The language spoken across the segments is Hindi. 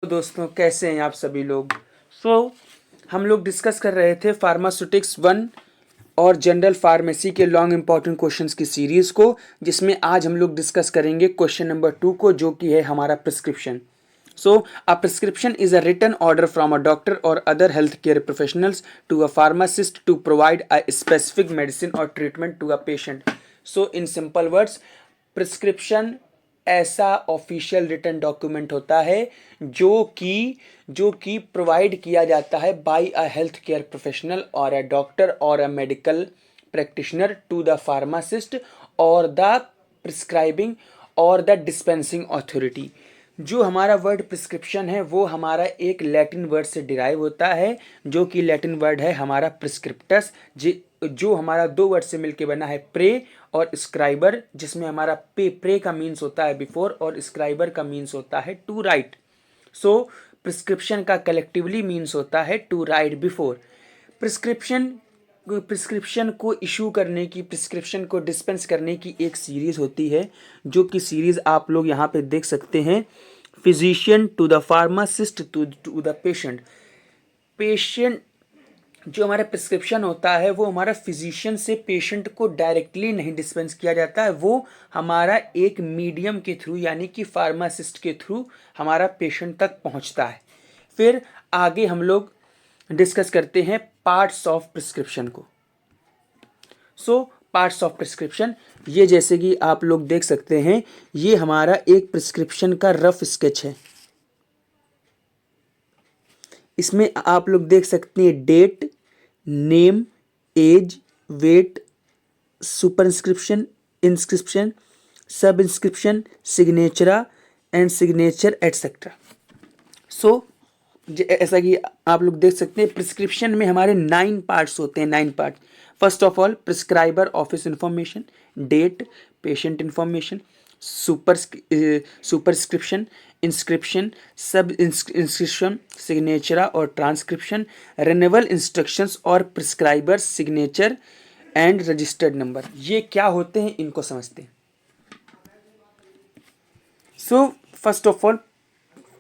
दोस्तों, कैसे हैं आप सभी लोग। हम लोग डिस्कस कर रहे थे फार्मास्यूटिक्स 1 और जनरल फार्मेसी के लॉन्ग इंपॉर्टेंट क्वेश्चंस की सीरीज को, जिसमें आज हम लोग डिस्कस करेंगे क्वेश्चन नंबर 2 को, जो कि है हमारा prescription. A prescription is a written order from a doctor और other health care professionals to a pharmacist to provide a specific medicine और treatment to a patient. In simple words, prescription ऐसा ऑफिशियल रिटन डॉक्यूमेंट होता है जो कि प्रोवाइड किया जाता है by a health care professional और अ डॉक्टर और a medical practitioner to the pharmacist और द प्रिस्क्राइबिंग और द डिस्पेंसिंग अथॉरिटी। जो हमारा वर्ड प्रिस्क्रिप्शन है वो हमारा एक लैटिन वर्ड से डिराइव होता है, जो कि लैटिन वर्ड है हमारा प्रिस्क्रिप्टस, जो हमारा दो वर्ड से मिलके बना है, प्रे और स्क्राइबर, जिसमें हमारा प्रे का मीन्स होता है बिफोर और स्क्राइबर का मीन्स होता है टू राइट। प्रिस्क्रिप्शन का कलेक्टिवली मीन्स होता है टू राइट बिफोर। प्रिस्क्रिप्शन को इशू करने की, प्रिस्क्रिप्शन को डिस्पेंस करने की एक सीरीज होती है, जो कि सीरीज आप लोग यहाँ पे देख सकते हैं। Physician to the pharmacist to the patient. Patient जो हमारा प्रिस्क्रिप्शन होता है वो हमारा फिजिशियन से पेशेंट को डायरेक्टली नहीं डिस्पेंस किया जाता है, वो हमारा एक मीडियम के थ्रू यानी कि फार्मासिस्ट के थ्रू हमारा पेशेंट तक पहुंचता है। फिर आगे हम लोग डिस्कस करते हैं पार्ट्स ऑफ प्रिस्क्रिप्शन को। पार्ट्स ऑफ प्रिस्क्रिप्शन, ये जैसे कि आप लोग देख सकते हैं, ये हमारा एक प्रिस्क्रिप्शन का रफ स्केच है। इसमें आप लोग देख सकते हैं date, name, age, weight, superscription, inscription, सब inscription, signatura and signature etcetera. ऐसा कि आप लोग देख सकते हैं प्रिस्क्रिप्शन में हमारे 9 पार्ट्स होते हैं, 9 part. First of all, prescriber office information, date, patient information, superscription, inscription, सब इंस्क्रिप्शन, सिग्नेचरा और ट्रांसक्रिप्शन, रिन्यूअल इंस्ट्रक्शंस और prescriber signature and registered number. ये क्या होते हैं, इनको समझते हैं। First of all,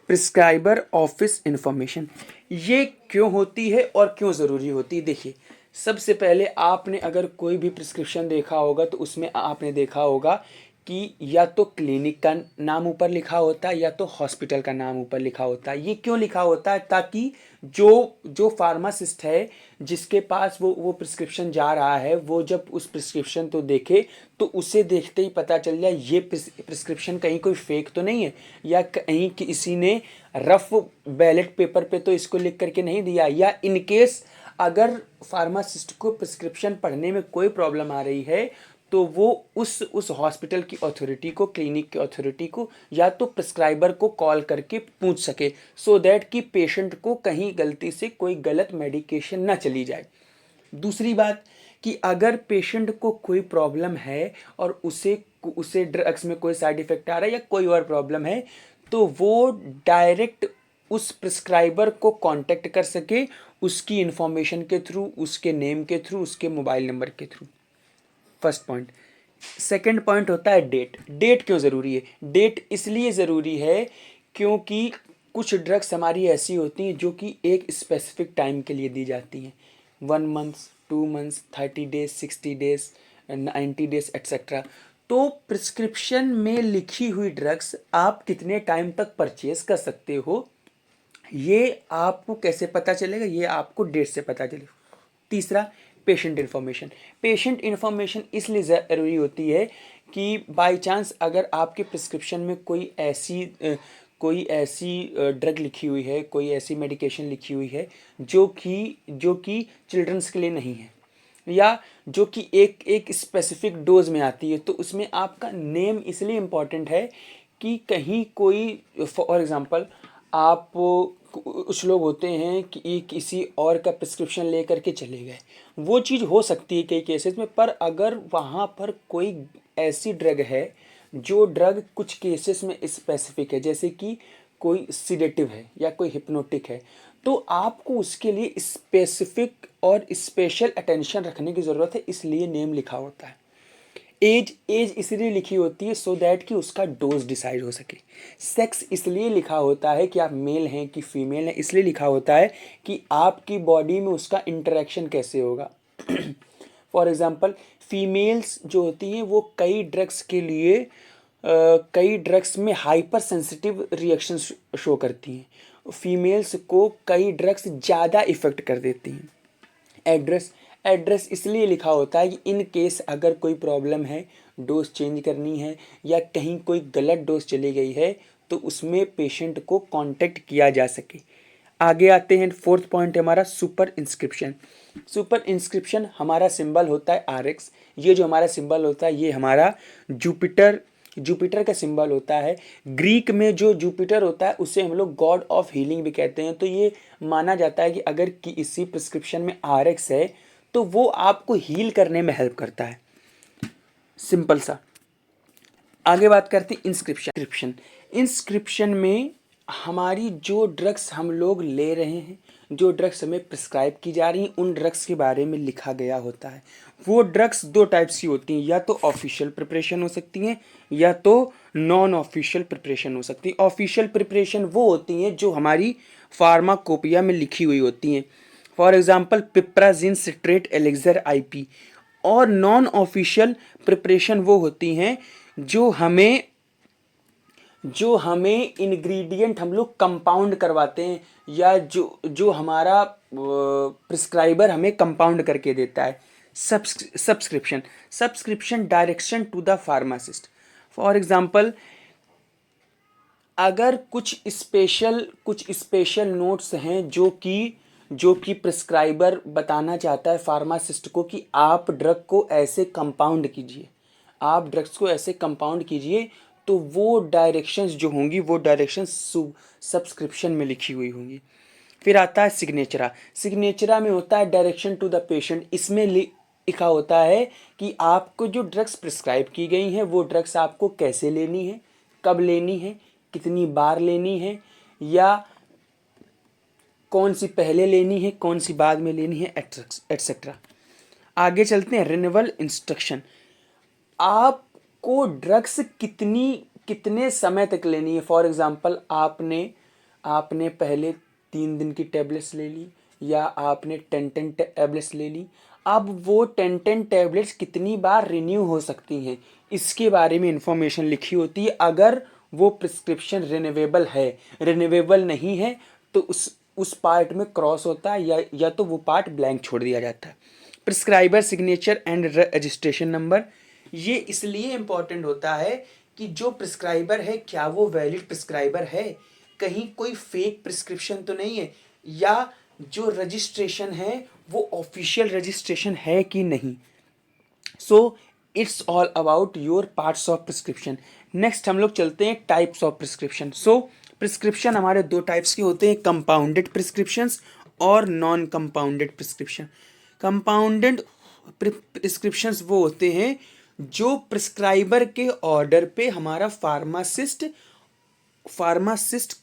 prescriber office information, ये क्यों होती है और क्यों ज़रूरी होती है। देखिए, सबसे पहले आपने अगर कोई भी प्रिस्क्रिप्शन देखा होगा तो उसमें आपने देखा होगा कि या तो क्लिनिक का नाम ऊपर लिखा होता है या तो हॉस्पिटल का नाम ऊपर लिखा होता है। ये क्यों लिखा होता है, ताकि जो फार्मासिस्ट है जिसके पास वो प्रिस्क्रिप्शन जा रहा है, वो जब उस प्रिस्क्रिप्शन तो देखे तो उसे देखते ही पता चल जाए ये प्रिस्क्रिप्शन कहीं कोई फेक तो नहीं है, या कहीं किसी ने रफ बैलेट पेपर पे तो इसको लिख करके नहीं दिया, या इनकेस अगर फार्मासिस्ट को प्रिस्क्रिप्शन पढ़ने में कोई प्रॉब्लम आ रही है तो वो उस हॉस्पिटल की अथॉरिटी को, क्लिनिक की अथॉरिटी को, या तो प्रिस्क्राइबर को कॉल करके पूछ सके, सो दैट कि पेशेंट को कहीं गलती से कोई गलत मेडिकेशन ना चली जाए। दूसरी बात कि अगर पेशेंट को कोई प्रॉब्लम है और उसे ड्रग्स में कोई साइड इफेक्ट आ रहा है या कोई और प्रॉब्लम है, तो वो डायरेक्ट उस प्रिस्क्राइबर को कांटेक्ट कर सके, उसकी इंफॉर्मेशन के थ्रू, उसके नेम के थ्रू, उसके मोबाइल नंबर के through. First point. Second point होता है डेट। डेट क्यों ज़रूरी है? डेट इसलिए ज़रूरी है क्योंकि कुछ ड्रग्स हमारी ऐसी होती हैं जो कि एक स्पेसिफिक टाइम के लिए दी जाती हैं, 1 months, 2 months, 30 days, 60 days, 90 days etcetera. तो प्रिस्क्रिप्शन में लिखी हुई ड्रग्स आप कितने टाइम तक परचेज कर सकते हो, ये आपको कैसे पता चलेगा? ये आपको डेट से पता चलेगा। तीसरा, पेशेंट इन्फॉर्मेशन। पेशेंट इन्फॉर्मेशन इसलिए ज़रूरी होती है कि बाय चांस अगर आपके प्रिस्क्रिप्शन में कोई ऐसी ड्रग लिखी हुई है, कोई ऐसी मेडिकेशन लिखी हुई है जो कि चिल्ड्रंस के लिए नहीं है, या जो कि एक स्पेसिफिक डोज में आती है, तो उसमें आपका नेम इसलिए इम्पॉर्टेंट है कि कहीं कोई, फॉर एग्ज़ाम्पल, आप कुछ लोग होते हैं कि किसी और का प्रिस्क्रिप्शन ले करके चले गए, वो चीज़ हो सकती है कई केसेस में, पर अगर वहाँ पर कोई ऐसी ड्रग है जो ड्रग कुछ केसेस में स्पेसिफिक है, जैसे कि कोई सिडेटिव है या कोई हिप्नोटिक है, तो आपको उसके लिए स्पेसिफिक और स्पेशल अटेंशन रखने की ज़रूरत है, इसलिए नेम लिखा होता है। एज एज इसलिए लिखी होती है सो दैट कि उसका डोज डिसाइड हो सके। सेक्स इसलिए लिखा होता है कि आप मेल हैं कि फीमेल हैं, इसलिए लिखा होता है कि आपकी बॉडी में उसका इंटरेक्शन कैसे होगा। फॉर एग्जांपल फीमेल्स जो होती हैं वो कई ड्रग्स में हाइपर सेंसिटिव रिएक्शन शो करती हैं। फीमेल्स को कई ड्रग्स ज़्यादा इफ़ेक्ट कर देती हैं। एड्रेस एड्रेस इसलिए लिखा होता है कि इन केस अगर कोई प्रॉब्लम है, डोज चेंज करनी है या कहीं कोई गलत डोज चली गई है तो उसमें पेशेंट को कांटेक्ट किया जा सके। आगे आते हैं, फोर्थ पॉइंट हमारा सुपर इंस्क्रिप्शन। सुपर इंस्क्रिप्शन हमारा सिंबल होता है RX। ये जो हमारा सिंबल होता है ये हमारा जुपिटर का सिंबल होता है। ग्रीक में जो जुपिटर होता है उसे हम लोग गॉड ऑफ हीलिंग भी कहते हैं। तो ये माना जाता है कि अगर किसी प्रिस्क्रिप्शन में RX है तो वो आपको हील करने में हेल्प करता है। सिंपल सा। आगे बात करते हैं इंस्क्रिप्शन। इंस्क्रिप्शन में हमारी जो ड्रग्स हम लोग ले रहे हैं, जो ड्रग्स हमें प्रिस्क्राइब की जा रही हैं, उन ड्रग्स के बारे में लिखा गया होता है। वो ड्रग्स दो टाइप्स की होती हैं, या तो ऑफिशियल प्रिपरेशन हो सकती हैं या तो नॉन ऑफिशियल प्रिपरेशन हो सकती है। ऑफिशियल प्रिपरेशन वो होती हैं जो हमारी फार्माकोपिया में लिखी हुई होती हैं। For example piperazine citrate elixir IP। और नॉन ऑफिशियल प्रिपरेशन वो होती हैं जो हमें इंग्रेडिएंट हम लोग कंपाउंड करवाते हैं, या जो हमारा प्रिस्क्राइबर हमें कंपाउंड करके देता है। Subscription direction to the pharmacist. For example अगर कुछ स्पेशल नोट्स हैं जो कि प्रिस्क्राइबर बताना चाहता है फार्मासिस्ट को कि आप ड्रग्स को ऐसे कंपाउंड कीजिए, तो वो डायरेक्शंस जो होंगी वो डायरेक्शंस सब्सक्रिप्शन में लिखी हुई होंगी। फिर आता है सिग्नेचरा में होता है डायरेक्शन टू द पेशेंट। इसमें लिखा होता है कि आपको जो ड्रग्स प्रिस्क्राइब की गई हैं वो ड्रग्स आपको कैसे लेनी है, कब लेनी है, कितनी बार लेनी है, या कौन सी पहले लेनी है, कौन सी बाद में लेनी है, एटसेट्रा। आगे चलते हैं, रिन्यूअल इंस्ट्रक्शन। आपको ड्रग्स कितने समय तक लेनी है। फॉर एग्जांपल आपने पहले 3 दिन की टैबलेट्स ले ली या आपने 10 टैबलेट्स ले ली। अब वो 10 टैबलेट्स कितनी बार रिन्यू हो सकती हैं, इसके बारे में इंफॉर्मेशन लिखी होती है। अगर वो प्रिस्क्रिप्शन रिन्यूएबल है, रिन्यूएबल नहीं है तो उस पार्ट में क्रॉस होता है या तो वो पार्ट ब्लैंक छोड़ दिया जाता है। Prescriber signature and registration number. ये इसलिए इम्पॉर्टेंट होता है कि जो प्रिस्क्राइबर है क्या वो वैलिड प्रिस्क्राइबर है, कहीं कोई फेक प्रिस्क्रिप्शन तो नहीं है, या जो रजिस्ट्रेशन है वो ऑफिशियल रजिस्ट्रेशन है कि नहीं। So it's all about your parts of prescription. Next हम लोग चलते हैं types of prescription. So prescription हमारे 2 टाइप्स के होते हैं, कंपाउंडेड प्रिस्क्रिप्शंस और non compounded prescription. Compounded prescriptions वो होते हैं जो प्रिस्क्राइबर के ऑर्डर पे हमारा फार्मासिस्ट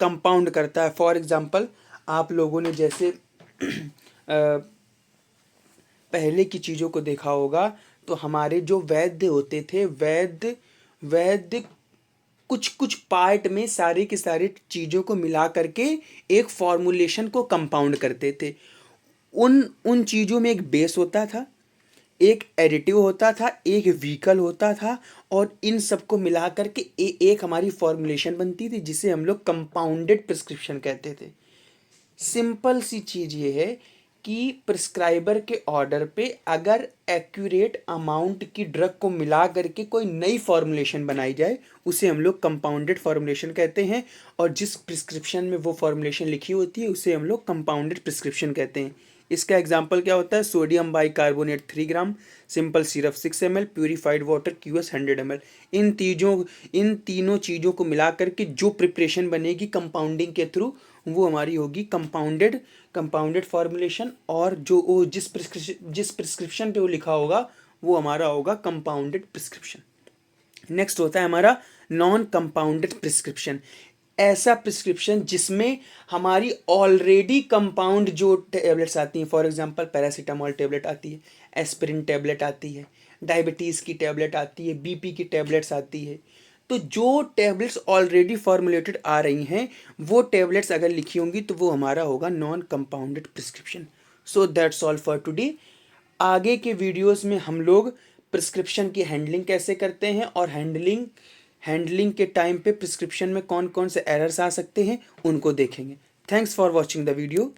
कंपाउंड करता है। फॉर एग्जांपल आप लोगों ने जैसे पहले की चीज़ों को देखा होगा तो हमारे जो वैद्य होते थे, वैद्य कुछ पार्ट में सारी की सारी चीज़ों को मिला करके एक फॉर्मूलेशन को कंपाउंड करते थे। उन चीज़ों में एक बेस होता था, एक एडिटिव होता था, एक व्हीकल होता था, और इन सबको मिला करके एक हमारी फॉर्मूलेशन बनती थी जिसे हम लोग कंपाउंडेड प्रिस्क्रिप्शन कहते थे। सिंपल सी चीज़ ये है कि प्रिस्क्राइबर के ऑर्डर पे अगर एक्यूरेट अमाउंट की ड्रग को मिला करके कोई नई फॉर्मूलेशन बनाई जाए उसे हम लोग कंपाउंडेड फॉर्मूलेशन कहते हैं, और जिस प्रिस्क्रिप्शन में वो फॉर्मूलेशन लिखी होती है उसे हम लोग कंपाउंडेड प्रिस्क्रिप्शन कहते हैं। इसका एग्जाम्पल क्या होता है, sodium bicarbonate 3 gram, simple syrup 6 ml, purified water QS 100 ml। इन तीनों चीज़ों को मिला करके जो प्रिपरेशन बनेगी कंपाउंडिंग के थ्रू वो हमारी होगी कंपाउंडेड फॉर्मूलेशन, और जो जिस प्रिस्क्रिप्शन पे वो लिखा होगा वो हमारा होगा कंपाउंडेड प्रिस्क्रिप्शन। नेक्स्ट होता है हमारा नॉन कंपाउंडेड प्रिस्क्रिप्शन। ऐसा प्रिस्क्रिप्शन जिसमें हमारी ऑलरेडी कंपाउंड जो टेबलेट्स आती हैं, फॉर एग्जांपल पैरासीटामोल टेबलेट आती है, एस्पिरिन टेबलेट आती है, डायबिटीज़ की टैबलेट आती है, बीपी की टैबलेट्स आती है। तो जो टैबलेट्स ऑलरेडी फॉर्मुलेटेड आ रही हैं वो टैबलेट्स अगर लिखी होंगी तो वो हमारा होगा non compounded prescription. So that's all for today. आगे के वीडियोस में हम लोग प्रिस्क्रिप्शन की हैंडलिंग कैसे करते हैं और हैंडलिंग के टाइम पे प्रिस्क्रिप्शन में कौन कौन से एरर्स आ सकते हैं उनको देखेंगे। Thanks for watching the video.